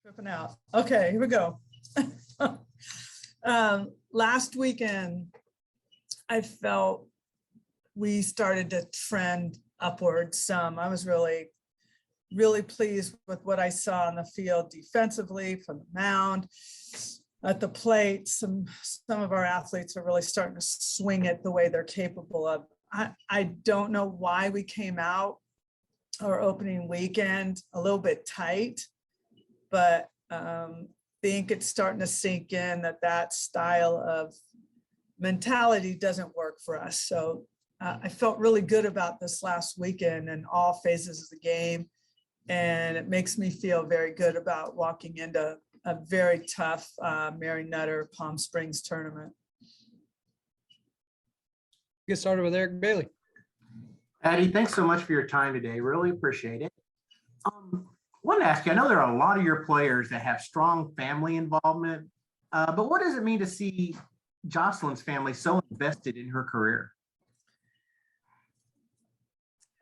Tripping out. Okay, here we go. Last weekend, I felt we started to trend upwards some. I was really pleased with what I saw on the field defensively, from the mound, at the plate. Some of our athletes are really starting to swing it the way they're capable of. I don't know why we came out our opening weekend a little bit tight, but think it's starting to sink in that style of mentality doesn't work for us. So I felt really good about this last weekend in all phases of the game. And it makes me feel very good about walking into a very tough Mary Nutter Palm Springs tournament. Get started with Eric Bailey. Patty, thanks so much for your time today. Really appreciate it. Want to ask you, I know there are a lot of your players that have strong family involvement, but what does it mean to see Jocelyn's family so invested in her career?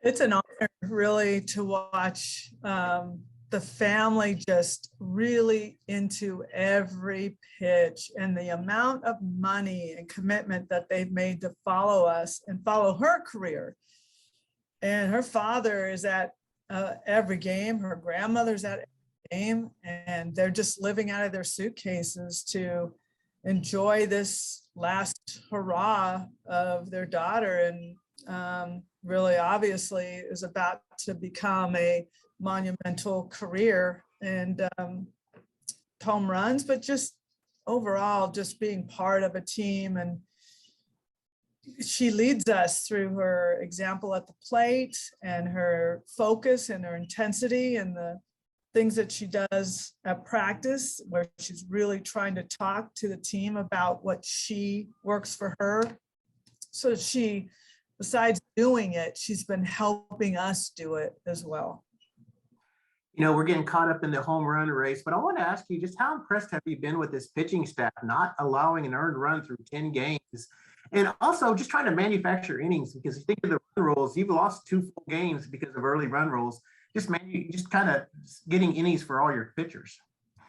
It's an honor, really, to watch the family just really into every pitch, and the amount of money and commitment that they've made to follow us and follow her career. And her father is at every game, her grandmother's at every game, and they're just living out of their suitcases to enjoy this last hurrah of their daughter. And really, obviously, is about to become a monumental career and home runs, but just overall, just being part of a team. And she leads us through her example at the plate and her focus and her intensity and the things that she does at practice, where she's really trying to talk to the team about what she works for her. So she, besides doing it, she's been helping us do it as well. You know, we're getting caught up in the home run race, but I want to ask you, just how impressed have you been with this pitching staff, not allowing an earned run through 10 games? And also just trying to manufacture innings, because you think of the run rules, you've lost 2 full games because of early run rules. Just kind of getting innings for all your pitchers.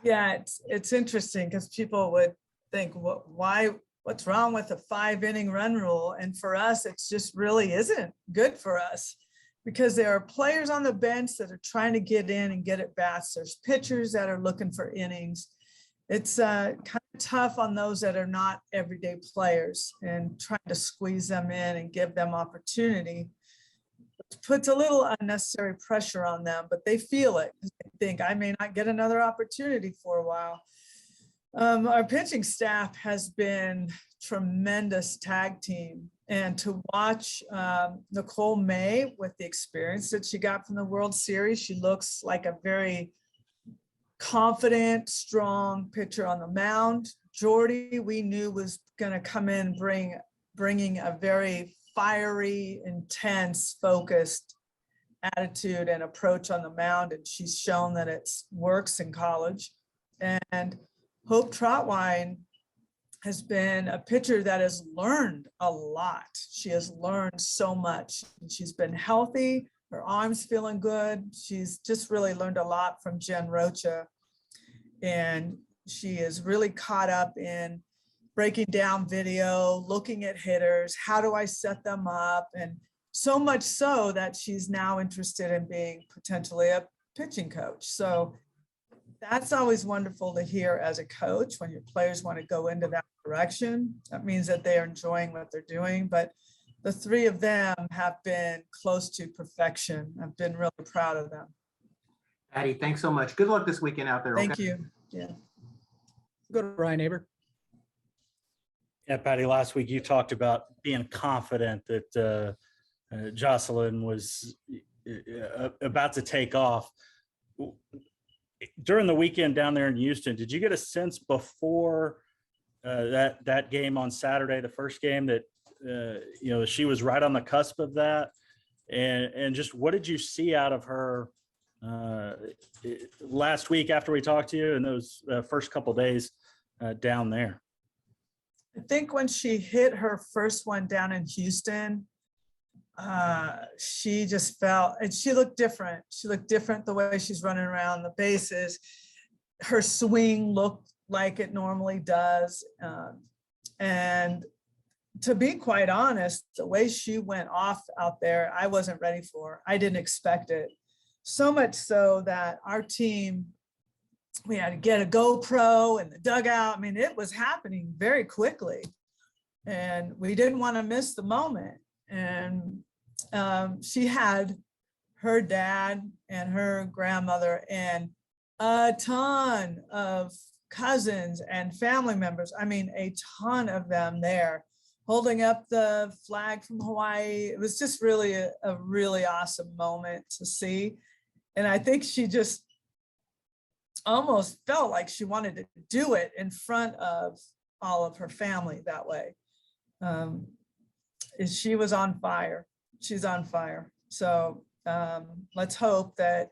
Yeah, it's interesting because people would think, what's wrong with a 5-inning run rule? And for us, it's just really isn't good for us, because there are players on the bench that are trying to get in and get at bats. There's pitchers that are looking for innings. It's kind of tough on those that are not everyday players, and trying to squeeze them in and give them opportunity. It puts a little unnecessary pressure on them, but they feel it. They think, I may not get another opportunity for a while. Our pitching staff has been tremendous tag team, and to watch Nicole May with the experience that she got from the World Series, she looks like a very confident, strong pitcher on the mound. Jordy, we knew, was going to come in bringing a very fiery, intense, focused attitude and approach on the mound, and she's shown that it works in college. And Hope Trotwine has been a pitcher that has learned a lot. She has learned so much, and she's been healthy. Her arm's feeling good. She's just really learned a lot from Jen Rocha. And she is really caught up in breaking down video, looking at hitters. How do I set them up? And so much so that she's now interested in being potentially a pitching coach. So that's always wonderful to hear as a coach, when your players want to go into that direction. That means that they are enjoying what they're doing. But the 3 of them have been close to perfection. I've been really proud of them. Patty, thanks so much. Good luck this weekend out there. Thank okay? you. Yeah. Go to Ryan Aber. Yeah, Patty, last week you talked about being confident that Jocelyn was about to take off. During the weekend down there in Houston, did you get a sense before that game on Saturday, the first game, that she was right on the cusp of that? And just what did you see out of her last week after we talked to you, and those first couple of days down there? I think when she hit her first one down in Houston, she just felt, and she looked different. She looked different the way she's running around the bases. her swing looked like it normally does. And to be quite honest, the way she went off out there, I wasn't ready for. I didn't expect it. So much so that our team, we had to get a GoPro in the dugout. I mean, it was happening very quickly and we didn't want to miss the moment. And she had her dad and her grandmother and a ton of cousins and family members. I mean, a ton of them there holding up the flag from Hawaii. It was just really a really awesome moment to see. And I think she just almost felt like she wanted to do it in front of all of her family that way. She was on fire. She's on fire. So let's hope that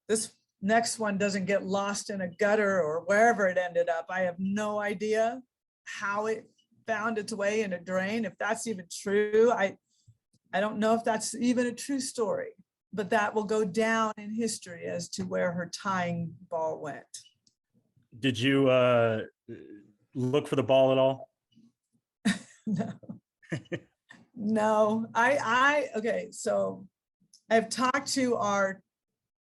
this next one doesn't get lost in a gutter or wherever it ended up. I have no idea how it found its way in a drain, if that's even true. I don't know if that's even a true story, but that will go down in history as to where her tying ball went. Did you look for the ball at all? No. No, okay, so I've talked to our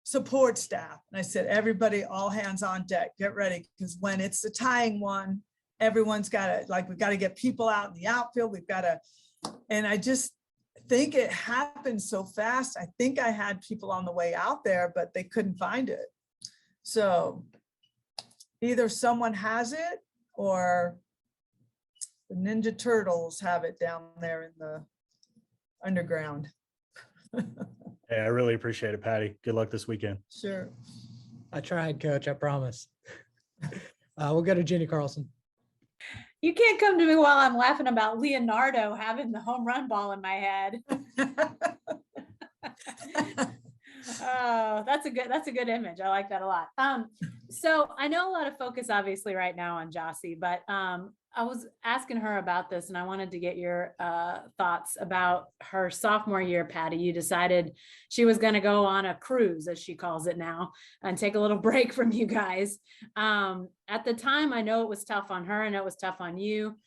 support staff and I said, everybody, all hands on deck, get ready, because when it's the tying one, everyone's got to, like, we've got to get people out in the outfield. We've got to, and I just think it happened so fast. I think I had people on the way out there, but they couldn't find it. So either someone has it or the Ninja Turtles have it down there in the underground. Hey, I really appreciate it, Patty. Good luck this weekend. Sure. I tried, Coach. I promise. We'll go to Jenny Carlson. You can't come to me while I'm laughing about Leonardo having the home run ball in my head. Oh, that's a good image. I like that a lot. So I know a lot of focus obviously right now on Jossie, but I was asking her about this and I wanted to get your thoughts about her sophomore year, Patty. You decided she was going to go on a cruise, as she calls it now, and take a little break from you guys. At the time, I know it was tough on her and it was tough on you.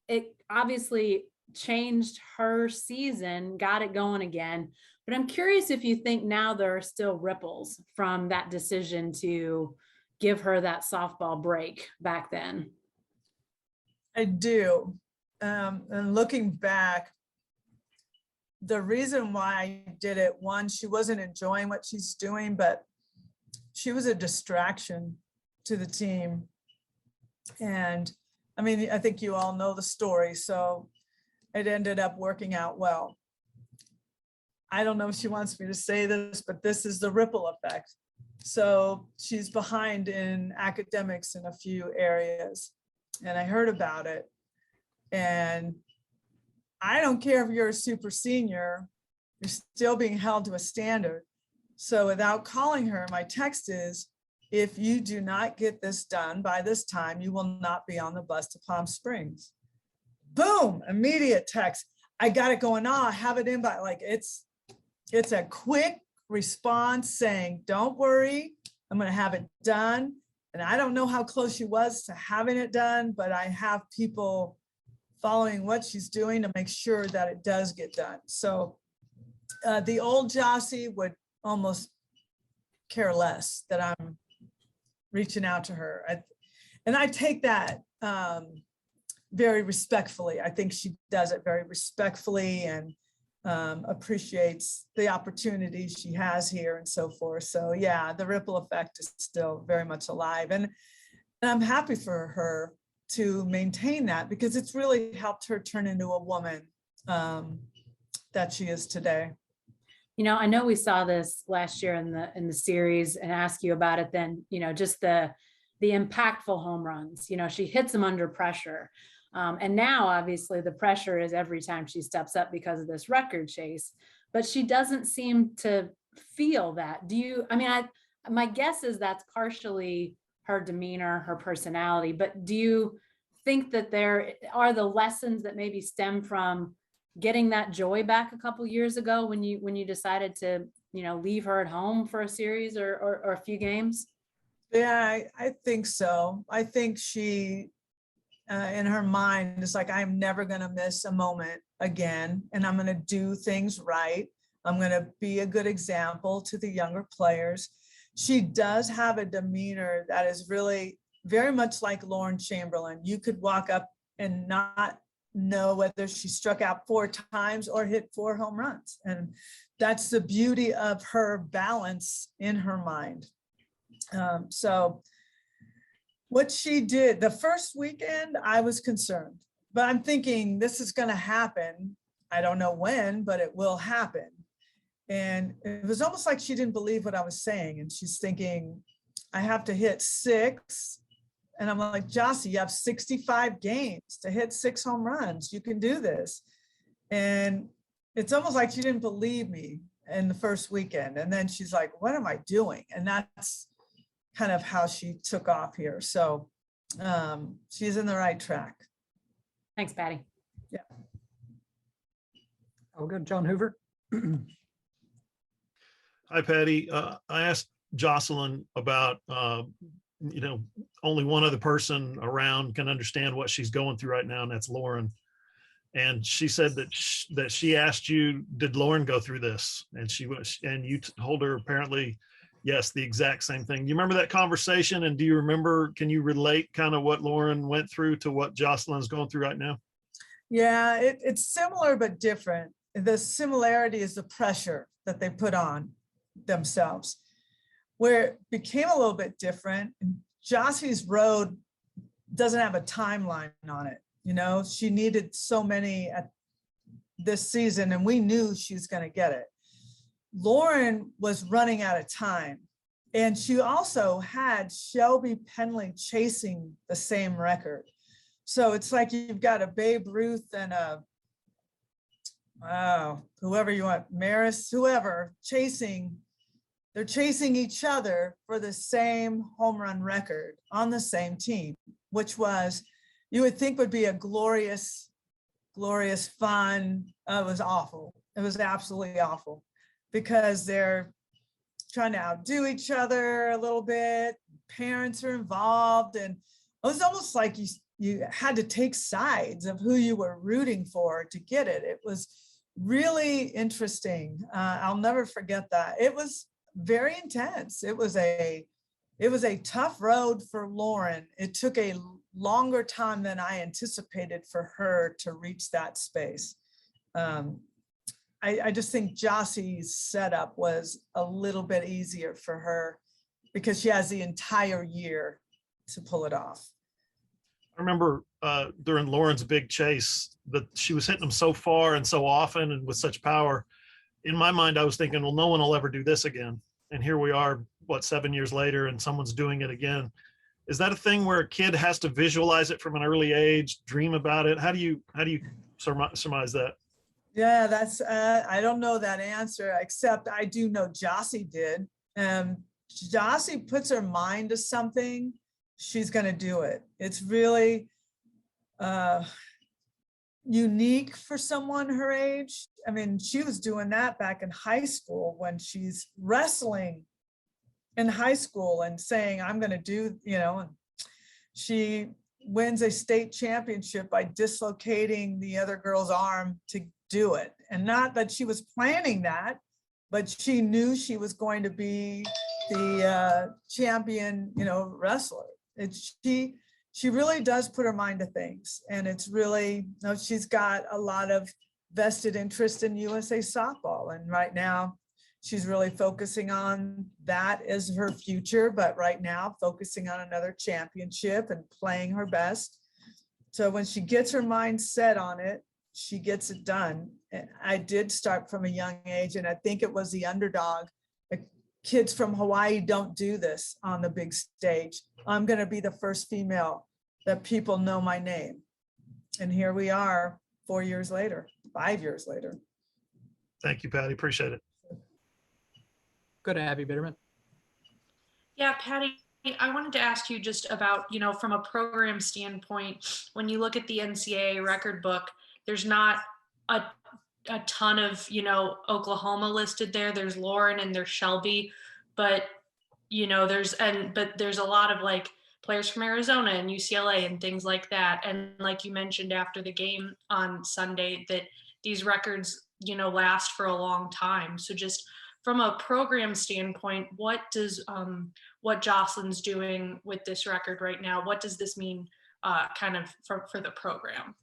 It obviously changed her season, got it going again. But I'm curious if you think now there are still ripples from that decision to give her that softball break back then. I do. And looking back, the reason why I did it, one, she wasn't enjoying what she's doing, but she was a distraction to the team. And I mean, I think you all know the story, so it ended up working out well. I don't know if she wants me to say this, but this is the ripple effect. So she's behind in academics in a few areas. And I heard about it. And I don't care if you're a super senior, you're still being held to a standard. So without calling her, my text is, if you do not get this done by this time, you will not be on the bus to Palm Springs. Boom, immediate text. I got it going on. I have it in by, like, it's a quick response saying, don't worry, I'm going to have it done. And I don't know how close she was to having it done, but I have people following what she's doing to make sure that it does get done. So the old Jossie would almost care less that I'm reaching out to her. And I take that very respectfully. I think she does it very respectfully and appreciates the opportunity she has here and so forth. So yeah, the ripple effect is still very much alive. And I'm happy for her to maintain that because it's really helped her turn into a woman that she is today. You know, I know we saw this last year in the series and asked you about it then, you know, just the impactful home runs, you know, she hits them under pressure. And now obviously the pressure is every time she steps up because of this record chase, but she doesn't seem to feel that. Do you, I mean, my guess is that's partially her demeanor, her personality, but do you think that there are the lessons that maybe stem from getting that joy back a couple years ago when you decided to, you know, leave her at home for a series or a few games? Yeah, I think so. I think she, in her mind, is like, I'm never going to miss a moment again, and I'm going to do things right. I'm going to be a good example to the younger players. She does have a demeanor that is really very much like Lauren Chamberlain. You could walk up and not know whether she struck out 4 times or hit 4 home runs. And that's the beauty of her balance in her mind. So what she did the first weekend, I was concerned, but I'm thinking this is going to happen. I don't know when, but it will happen. And it was almost like she didn't believe what I was saying. And she's thinking, I have to hit 6. And I'm like, Jossie, you have 65 games to hit 6 home runs. You can do this. And it's almost like she didn't believe me in the first weekend. And then she's like, what am I doing? And that's kind of how she took off here. So she's in the right track. Thanks, Patty. Yeah. I'll go to John Hoover. Hi, Patty. I asked Jocelyn about, only one other person around can understand what she's going through right now, and that's Lauren. And she said that she asked you, did Lauren go through this? And you told her apparently, yes, the exact same thing. Do you remember that conversation? And can you relate kind of what Lauren went through to what Jocelyn's going through right now? Yeah, it's similar but different. The similarity is the pressure that they put on themselves. Where it became a little bit different, Jossie's road doesn't have a timeline on it. She needed so many at this season, and we knew she was going to get it. Lauren was running out of time, and she also had Shelby Penley chasing the same record. So it's like you've got a Babe Ruth and whoever you want, Maris, whoever, they're chasing each other for the same home run record on the same team, which you would think would be a glorious, fun. It was awful. It was absolutely awful because they're trying to outdo each other a little bit. Parents are involved, and it was almost like you had to take sides of who you were rooting for to get it. It was really interesting. I'll never forget that. It was very intense. It was a tough road for Lauren. It took a longer time than I anticipated for her to reach that space. I just think Jossie's setup was a little bit easier for her because she has the entire year to pull it off. I remember during Lauren's big chase that she was hitting them so far and so often and with such power. In my mind, I was thinking, well, no one will ever do this again. And here we are, 7 years later, and someone's doing it again. Is that a thing where a kid has to visualize it from an early age, dream about it? How do you surmise that? Yeah, that's I don't know that answer, except I do know Jossie did. Jossie puts her mind to something, she's going to do it. It's really unique for someone her age. I mean, she was doing that back in high school when she's wrestling in high school and saying, I'm going to do, and she wins a state championship by dislocating the other girl's arm to do it. And not that she was planning that, but she knew she was going to be the champion, wrestler. She really does put her mind to things, and it's really, she's got a lot of vested interest in USA softball, and right now she's really focusing on that as her future, but right now focusing on another championship and playing her best. So when she gets her mind set on it, she gets it done. I did start from a young age, and I think it was the underdog. Kids from Hawaii don't do this on the big stage. I'm going to be the first female that people know my name. And here we are 4 years later, 5 years later. Thank you, Patty. Appreciate it. Go to Abby Bitterman. Yeah, Patty, I wanted to ask you just about, from a program standpoint, when you look at the NCAA record book, there's not a ton of, Oklahoma listed there. There's Lauren and there's Shelby, but but there's a lot of like players from Arizona and UCLA and things like that. And like you mentioned after the game on Sunday, that these records, last for a long time. So just from a program standpoint, what Jocelyn's doing with this record right now, what does this mean kind of for the program?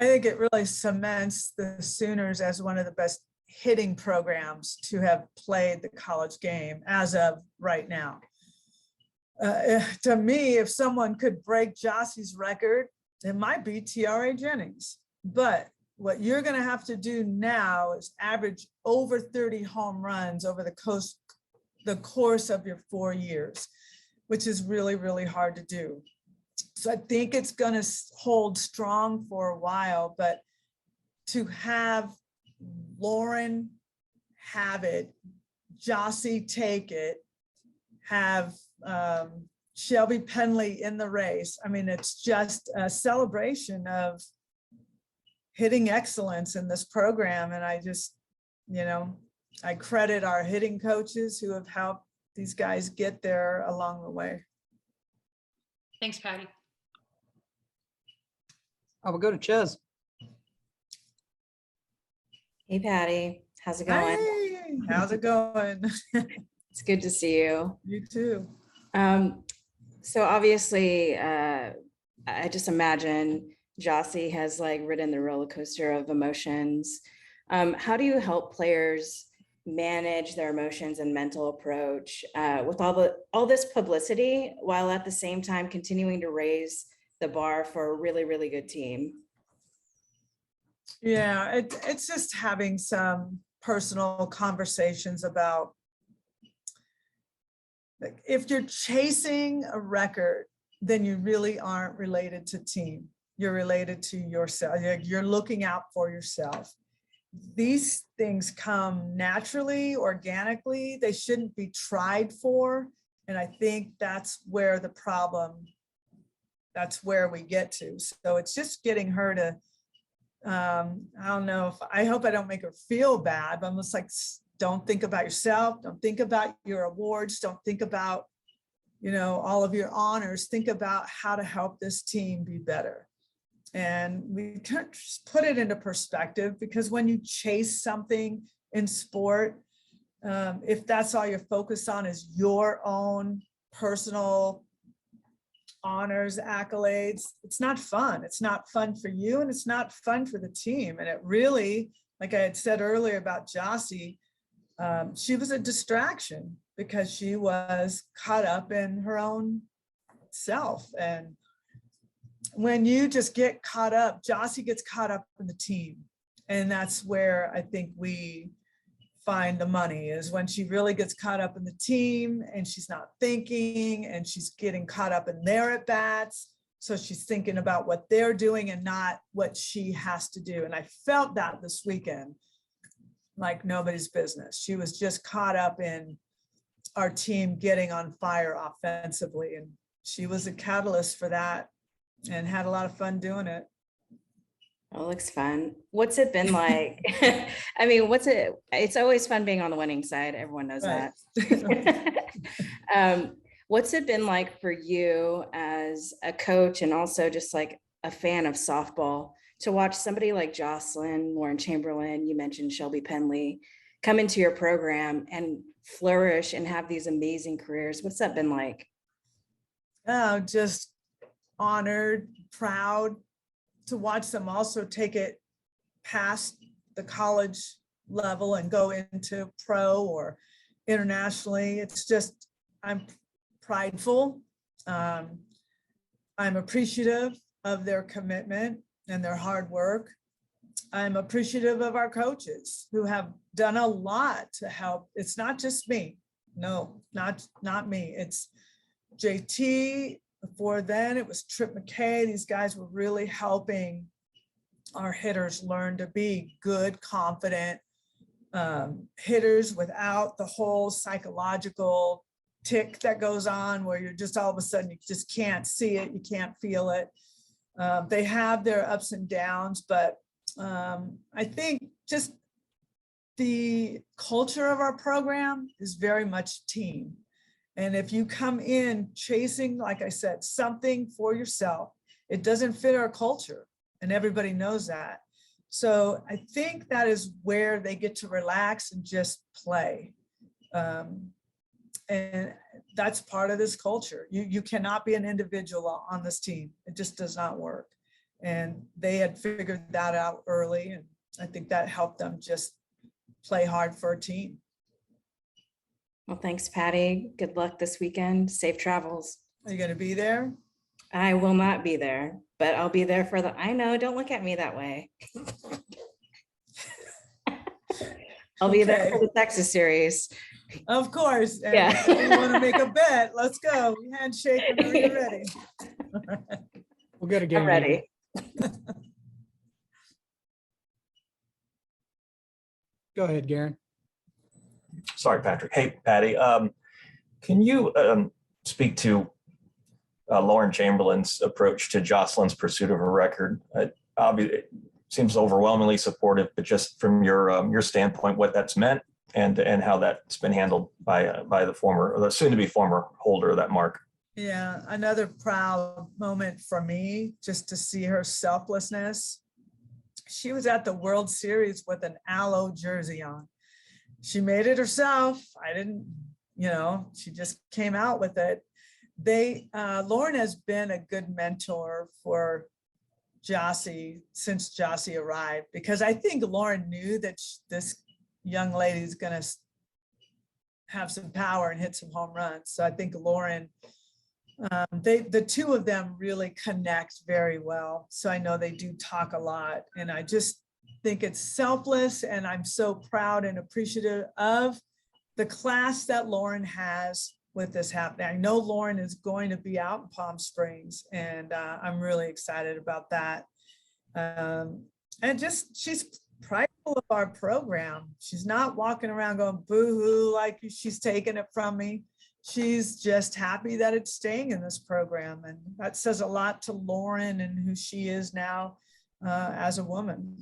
I think it really cements the Sooners as one of the best hitting programs to have played the college game as of right now. To me, if someone could break Jossie's record, it might be TRA Jennings. But what you're going to have to do now is average over 30 home runs over the course of your 4 years, which is really, really hard to do. So I think it's going to hold strong for a while, but to have Lauren have it, Jossie take it, have Shelby Penley in the race. I mean, it's just a celebration of hitting excellence in this program. And I just, I credit our hitting coaches who have helped these guys get there along the way. Thanks, Patty. I will go to Ches. Hey, Patty. How's it going? Hey, how's it going? It's good to see you. You too. So obviously, I just imagine Jossie has like ridden the roller coaster of emotions. How do you help players manage their emotions and mental approach with all this publicity, while at the same time continuing to raise the bar for a really, really good team? Yeah, it's just having some personal conversations about, like, if you're chasing a record, then you really aren't related to team. You're related to yourself. You're looking out for yourself. These things come naturally, organically. They shouldn't be tried for. And I think that's where the problem, that's where we get to. So it's just getting her to, I don't know, I hope I don't make her feel bad, but I'm just like, don't think about yourself. Don't think about your awards. Don't think about, all of your honors. Think about how to help this team be better. And we can't just put it into perspective, because when you chase something in sport, if that's all you're focused on is your own personal honors, accolades, it's not fun. It's not fun for you, and it's not fun for the team. And it really, like I had said earlier about Jossie, she was a distraction because she was caught up in her own self. And when you just get caught up, Jossie gets caught up in the team. And that's where I think we find the money, is when she really gets caught up in the team and she's not thinking, and she's getting caught up in their at bats. So she's thinking about what they're doing and not what she has to do. And I felt that this weekend, like nobody's business. She was just caught up in our team getting on fire offensively. And she was a catalyst for that and had a lot of fun doing it. Oh, it looks fun. What's it been like? I mean, it's always fun being on the winning side. Everyone knows Right. that. What's it been like for you as a coach, and also just like a fan of softball, to watch somebody like Jocelyn, Lauren Chamberlain, you mentioned Shelby Penley, come into your program and flourish and have these amazing careers? What's that been like? Oh, just honored, proud to watch them also take it past the college level and go into pro or internationally. It's just, I'm prideful. I'm appreciative of their commitment and their hard work. I'm appreciative of our coaches who have done a lot to help. It's not just me. No, not me. It's JT. Before then, it was Trip McKay. These guys were really helping our hitters learn to be good, confident hitters without the whole psychological tick that goes on where you're just all of a sudden, you just can't see it, you can't feel it. They have their ups and downs, but I think just the culture of our program is very much team. And if you come in chasing, like I said, something for yourself, it doesn't fit our culture, and everybody knows that. So I think that is where they get to relax and just play. And that's part of this culture. You cannot be an individual on this team. It just does not work. And they had figured that out early. And I think that helped them just play hard for a team. Well, thanks, Patty. Good luck this weekend. Safe travels. Are you going to be there? I will not be there, but I'll be there for the, I know, don't look at me that way. I'll be there for the Texas series. Of course. And Yeah. if you want to make a bet, let's go. Handshake whenever you're ready. We'll go to game. I'm ready. Go ahead, Garen. Sorry, Patrick. Hey, Patty. Can you speak to Lauren Chamberlain's approach to Jocelyn's pursuit of her record? Obviously, it seems overwhelmingly supportive, but just from your standpoint, what that's meant and how that's been handled by the former, or the soon-to-be former holder of that mark. Yeah, another proud moment for me, just to see her selflessness. She was at the World Series with an Alo jersey on. She made it herself. I didn't, she just came out with it. Lauren has been a good mentor for Jossie since Jossie arrived, because I think Lauren knew that this young lady is going to have some power and hit some home runs. So I think Lauren, the two of them really connect very well. So I know they do talk a lot, and I just think it's selfless, and I'm so proud and appreciative of the class that Lauren has with this happening. I know Lauren is going to be out in Palm Springs, and I'm really excited about that. And just, she's prideful of our program. She's not walking around going boo-hoo like she's taking it from me. She's just happy that it's staying in this program. And that says a lot to Lauren and who she is now as a woman.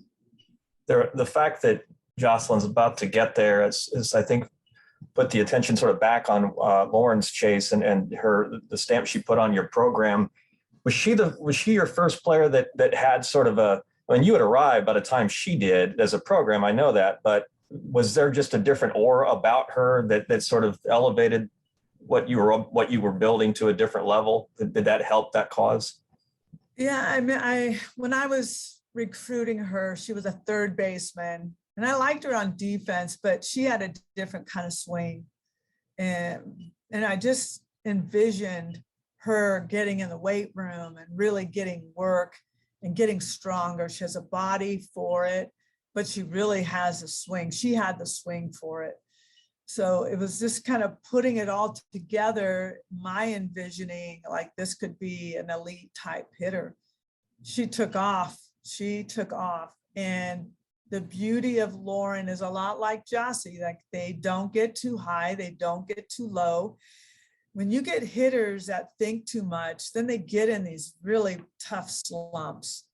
The fact that Jocelyn's about to get there is I think, put the attention sort of back on Lauren's chase and the stamp she put on your program. Was she your first player that had sort of you had arrived by the time she did as a program, I know that, but was there just a different aura about her that sort of elevated what you were building to a different level? Did that help that cause? Yeah, I mean, when I was recruiting her, she was a third baseman, and I liked her on defense, but she had a different kind of swing. And I just envisioned her getting in the weight room and really getting work and getting stronger. She has a body for it, but she really has a swing. She had the swing for it. So it was just kind of putting it all together, my envisioning like this could be an elite type hitter. She took off. And the beauty of Lauren is a lot like Jossie, like they don't get too high, they don't get too low. When you get hitters that think too much, then they get in these really tough slumps.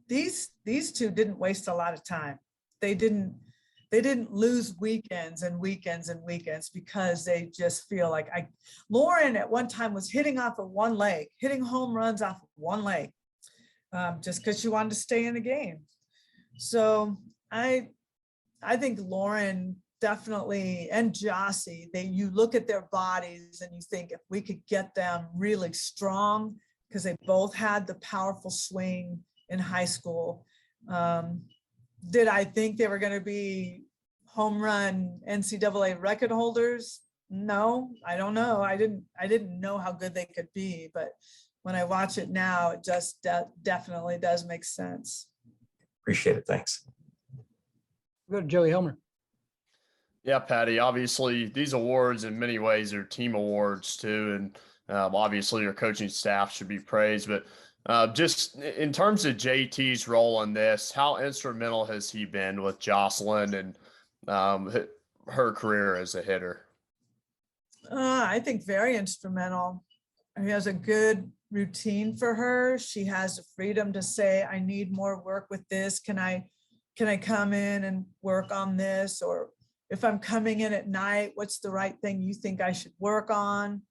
These two didn't waste a lot of time. They didn't lose weekends and weekends and weekends because they just feel like Lauren at one time was hitting off of one leg, hitting home runs off of one leg, just because she wanted to stay in the game. So I think Lauren definitely, and Jossie, you look at their bodies and you think if we could get them really strong, because they both had the powerful swing in high school. Did I think they were going to be home run NCAA record holders? No, I don't know. I didn't know how good they could be, but when I watch it now, it just definitely does make sense. Appreciate it. Thanks. We'll go to Joey Helmer. Yeah, Patty, obviously these awards in many ways are team awards too. And obviously your coaching staff should be praised, but just in terms of JT's role in this, how instrumental has he been with Jocelyn and her career as a hitter? I think very instrumental. He has a good routine for her. She has the freedom to say, I need more work with this. Can I can I come in and work on this? Or if I'm coming in at night, what's the right thing you think I should work on?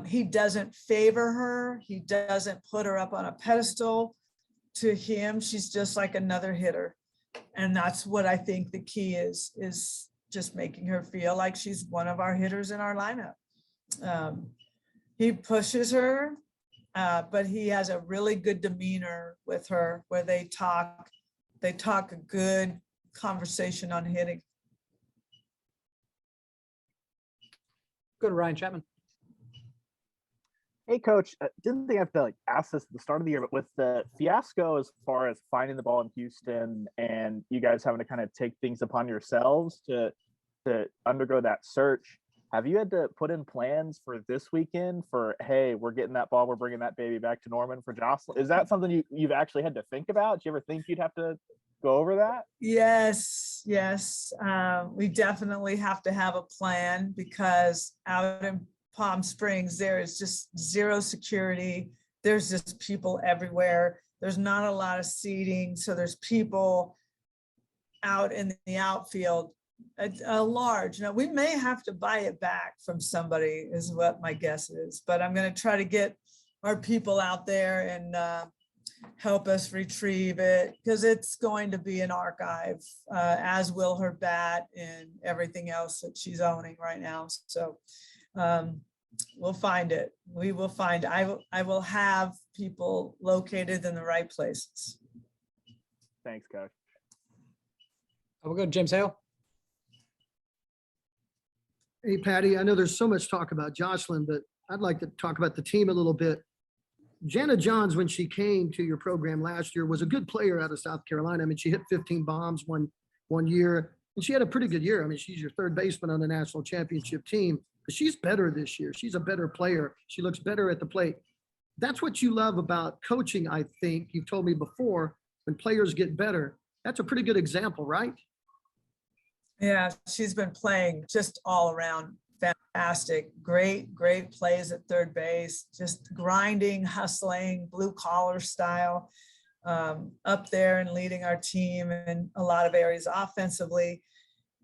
He doesn't favor her. He doesn't put her up on a pedestal. To him, she's just like another hitter. And that's what I think the key is just making her feel like she's one of our hitters in our lineup. He pushes her, but he has a really good demeanor with her where they talk a good conversation on hitting. Go to Ryan Chapman. Hey, Coach, didn't think I have to like ask this at the start of the year, but with the fiasco as far as finding the ball in Houston and you guys having to kind of take things upon yourselves to undergo that search, have you had to put in plans for this weekend for, hey, we're getting that ball, we're bringing that baby back to Norman for Jocelyn? Is that something you've actually had to think about? Do you ever think you'd have to go over that? Yes. We definitely have to have a plan because out in Palm Springs, there is just zero security. There's just people everywhere. There's not a lot of seating. So there's people out in the outfield, a large. Now, we may have to buy it back from somebody is what my guess is, but I'm going to try to get our people out there and help us retrieve it because it's going to be an archive, as will her bat and everything else that she's owning right now. So we'll find it. We will find, I will have people located in the right places. Thanks, Coach. We'll go to James Hale. Hey, Patty, I know there's so much talk about Jocelyn, but I'd like to talk about the team a little bit. Jennies Johns, when she came to your program last year, was a good player out of South Carolina. I mean, she hit 15 bombs one year, and she had a pretty good year. I mean, she's your third baseman on the national championship team, but she's better this year. She's a better player. She looks better at the plate. That's what you love about coaching, I think. You've told me before, when players get better, that's a pretty good example, right? Yeah, she's been playing just all around fantastic, great plays at third base, just grinding, hustling, blue collar style, up there and leading our team in a lot of areas offensively.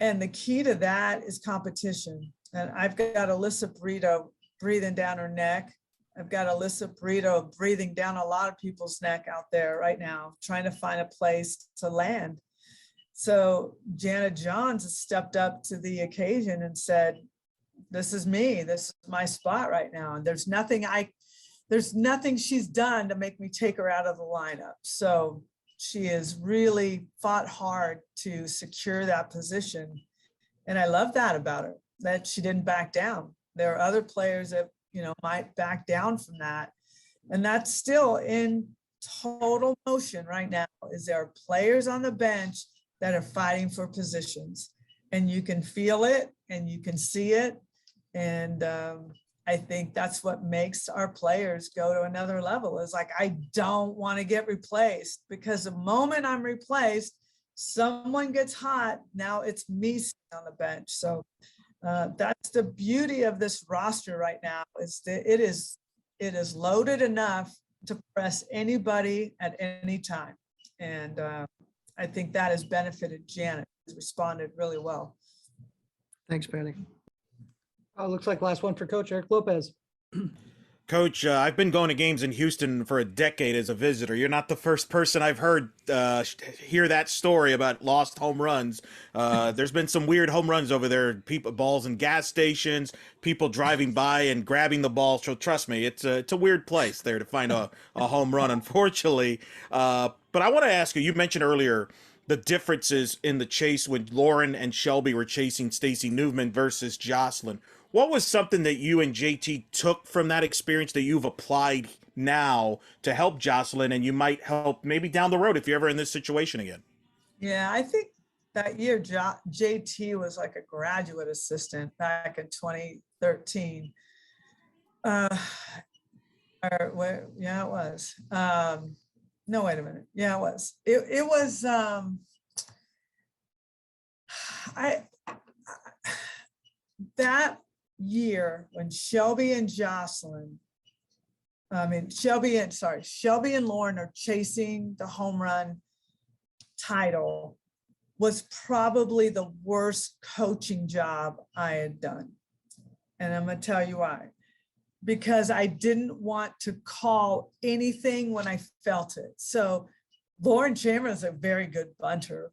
And the key to that is competition. And I've got Alyssa Brito breathing down her neck. I've got Alyssa Brito breathing down a lot of people's neck out there right now, trying to find a place to land. So Jennies Johns has stepped up to the occasion and said, this is me, this is my spot right now. And there's nothing she's done to make me take her out of the lineup. So she has really fought hard to secure that position. And I love that about her, that she didn't back down. There are other players that, might back down from that. And that's still in total motion right now, is there are players on the bench that are fighting for positions, and you can feel it and you can see it. And I think that's what makes our players go to another level, is like, I don't want to get replaced, because the moment I'm replaced, someone gets hot. Now it's me sitting on the bench. So that's the beauty of this roster right now, is that it is loaded enough to press anybody at any time. And I think that has benefited Janet, has responded really well. Thanks, Patty. Looks like last one for Coach Eric Lopez. Coach, I've been going to games in Houston for a decade as a visitor. You're not the first person I've heard hear that story about lost home runs. There's been some weird home runs over there. Balls in gas stations, people driving by and grabbing the ball. So trust me, it's a weird place there to find a home run, unfortunately. But I want to ask you, you mentioned earlier the differences in the chase when Lauren and Shelby were chasing Stacey Newman versus Jocelyn. What was something that you and JT took from that experience that you've applied now to help Jocelyn, and you might help maybe down the road if you're ever in this situation again? Yeah, I think that year JT was like a graduate assistant back in 2013. Yeah, it was. No, wait a minute. Yeah, it was. It was. That year when Shelby and Lauren are chasing the home run. title was probably the worst coaching job I had done. And I'm going to tell you why. Because I didn't want to call anything when I felt it. So Lauren Chamberlain is a very good bunter,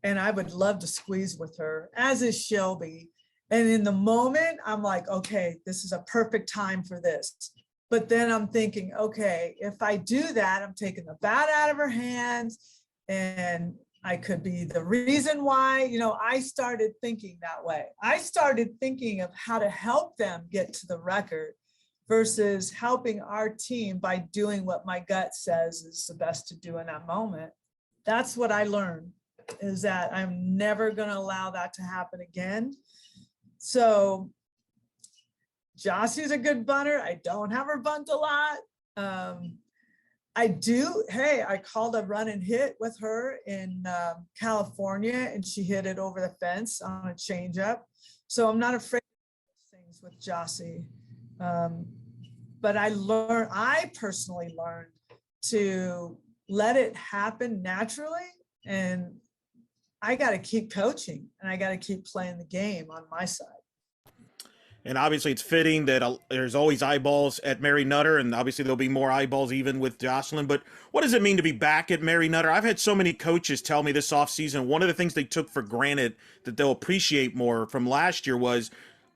and I would love to squeeze with her, as is Shelby. And in the moment, I'm like, okay, this is a perfect time for this. But then I'm thinking, okay, if I do that, I'm taking the bat out of her hands, and I could be the reason why, I started thinking that way. I started thinking of how to help them get to the record versus helping our team by doing what my gut says is the best to do in that moment. That's what I learned, is that I'm never going to allow that to happen again. So Jossie's a good bunter. I don't have her bunt a lot. I called a run and hit with her in California, and she hit it over the fence on a changeup. So I'm not afraid of things with Jossie. But I personally learned to let it happen naturally, and I got to keep coaching, and I got to keep playing the game on my side. And obviously it's fitting that there's always eyeballs at Mary Nutter, and obviously there'll be more eyeballs even with Jocelyn. But what does it mean to be back at Mary Nutter? I've had so many coaches tell me this offseason, one of the things they took for granted that they'll appreciate more from last year was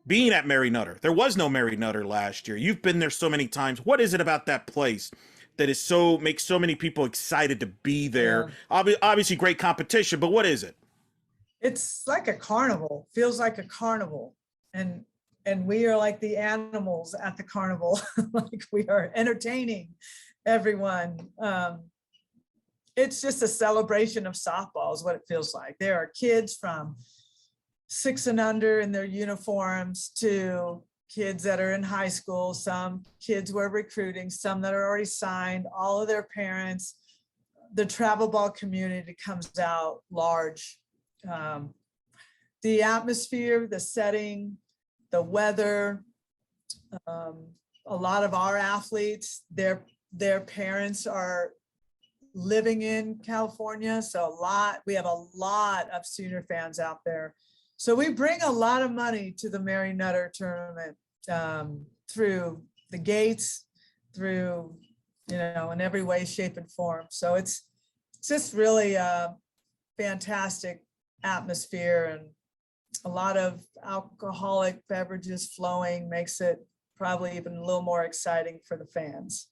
being at Mary Nutter. There was no Mary Nutter last year. You've been there so many times. What is it about that place that is makes so many people excited to be there? Yeah. Obviously great competition, but what is it? It's like a carnival, feels like a carnival. And we are like the animals at the carnival. Like we are entertaining everyone. It's just a celebration of softball is what it feels like. There are kids from 6 and under in their uniforms to kids that are in high school. Some kids we're recruiting, some that are already signed, all of their parents. The travel ball community comes out large. The atmosphere, the setting, the weather, a lot of our athletes, their parents are living in California. So we have a lot of Sooner fans out there. So we bring a lot of money to the Mary Nutter tournament through the gates, through, in every way, shape, and form. So it's just really a fantastic atmosphere, and a lot of alcoholic beverages flowing makes it probably even a little more exciting for the fans.